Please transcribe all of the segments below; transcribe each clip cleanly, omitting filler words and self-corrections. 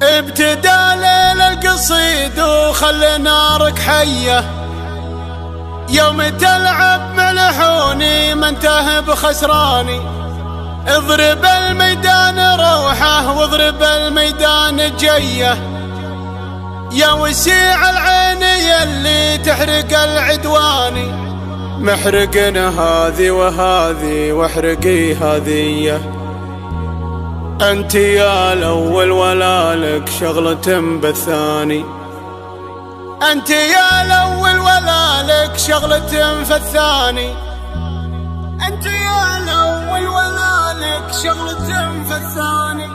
ابتدى ليل القصيد وخلي نارك حية، يوم تلعب ملحوني ما انتهى بخسراني. اضرب الميدان روحه واضرب الميدان جيه، يا وسيع العين يلي تحرق العدواني. محرقنا هذي وهذي واحرقي هذيه، انت يا الاول ولا لك شغلة بالثاني. انت يا الاول ولا لك شغلة في الثاني. انت يا الاول ولا لك شغلة في الثاني.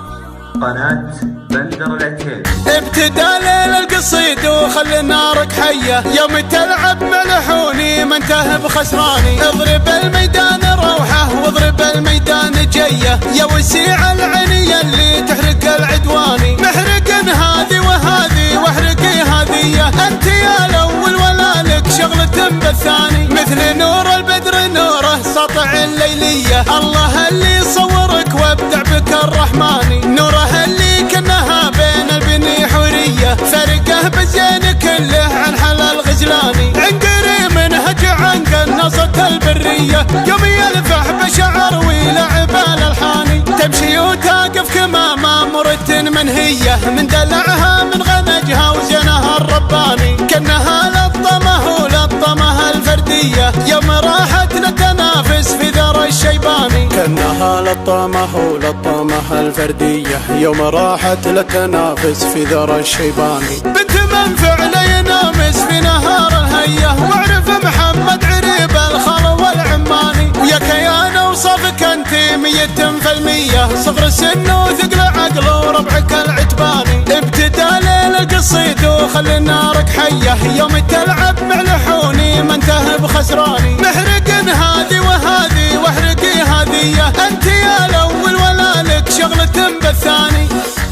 قناة بندر العتيبي. ابتدى ليل القصيد وخلي نارك حية، يوم تلعب ملحوني ما انتهى بخسراني. اضرب الميدان روحه واضرب الميدان جيه، يا وسيع العين يلي تحرق العدواني. محرقن هذي وهذي واحرقي هذيه، انت يا الاول ولا لك شغلة بالثاني. مثل نور البدر نوره سطع الليلية، الله اللي صورك وابدع بك الرحماني. نوره اللي كانها بين البني حورية، فرقه بزين كله عن حلال غزلاني. عنقري منهج عن قناصة البرية، يوم يلفح بشعر ويلعب الالحاني. تمشي وتقف كما مامورة منهية، من دلعها من غنجها وزينها الرباني. كانها لطمه ولطمها الفردية، يوم راحت للتنافس في ذر الشيباني. كانها لطمه ولطمها الفردية، يوم راحت للتنافس في ذر الشيباني. بنت من فعل ينامس في نهار الهية، واعرف محمد عريب الخل والعماني. ويا كيان وصفك انت 100%، صغر سن وثقل عقل وربعك العتباني. ابتدى ليل القصيد وخلي نارك حية، يوم تلعب ملحوني ما انتهى بخسراني. محرقن هذي وهذي واحرقي هذيه، انت يا الاول ولا لك شغلة بالثاني.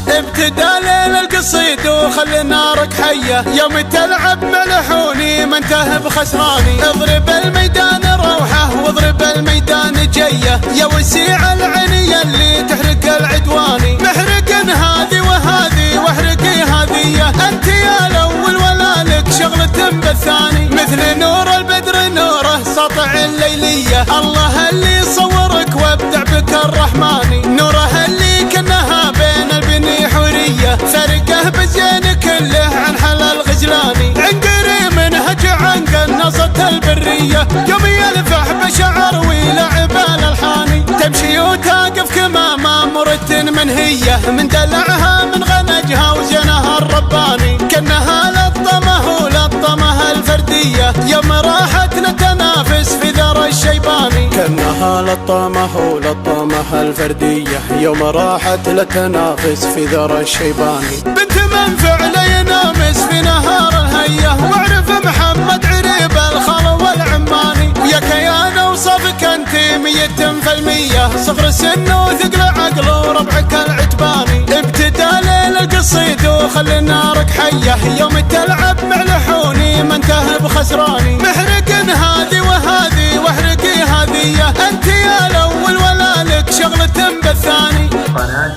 ابتدى ليل القصيد وخلي نارك حية، يوم تلعب ملحوني ما انتهى بخسراني. اضرب الميدان روحه واضرب الميدان جيه، يا وسيع العين يلي تحرق العدواني. محرقن هذي وهذي واحرقي هذيه، انت يا الاول ولا لك شغلة بالثاني. مثل نور البدر نوره سطع الليلية، الله اللي صورك وابدع بك الرحماني. نوره اللي كانها بين البني حورية، فرقه بزين كله عن حلال غزلاني. عنقري منهج عن قناصة البرية، يوم يلفح بشعر ويلعب الالحاني. تمشي وتقف كما مامورة منهية، من دلعها من غنجها وزينها الرباني. كانها لطمه ولطمها الفردية، يوم راحت للتنافس في ذر الشيباني. كانها لطمه ولطمها الفردية، يوم راحت للتنافس في ذر الشيباني. بنت من فعل ينامس في نهار الهية، واعرف محمد عريب الخل والعماني. ويا كيان وصفك انت 100%، صغر سن وثقل عقل وربعك العتباني. ابتدى ليل القصيد وخلي نارك حية، يوم تلعب ملحوني ما انتهى بخسراني. محرقن هذي وهذي واحرقي هذيه، انت يا الاول ولا لك شغلة بالثاني. قناة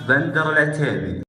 بندر العتيبي.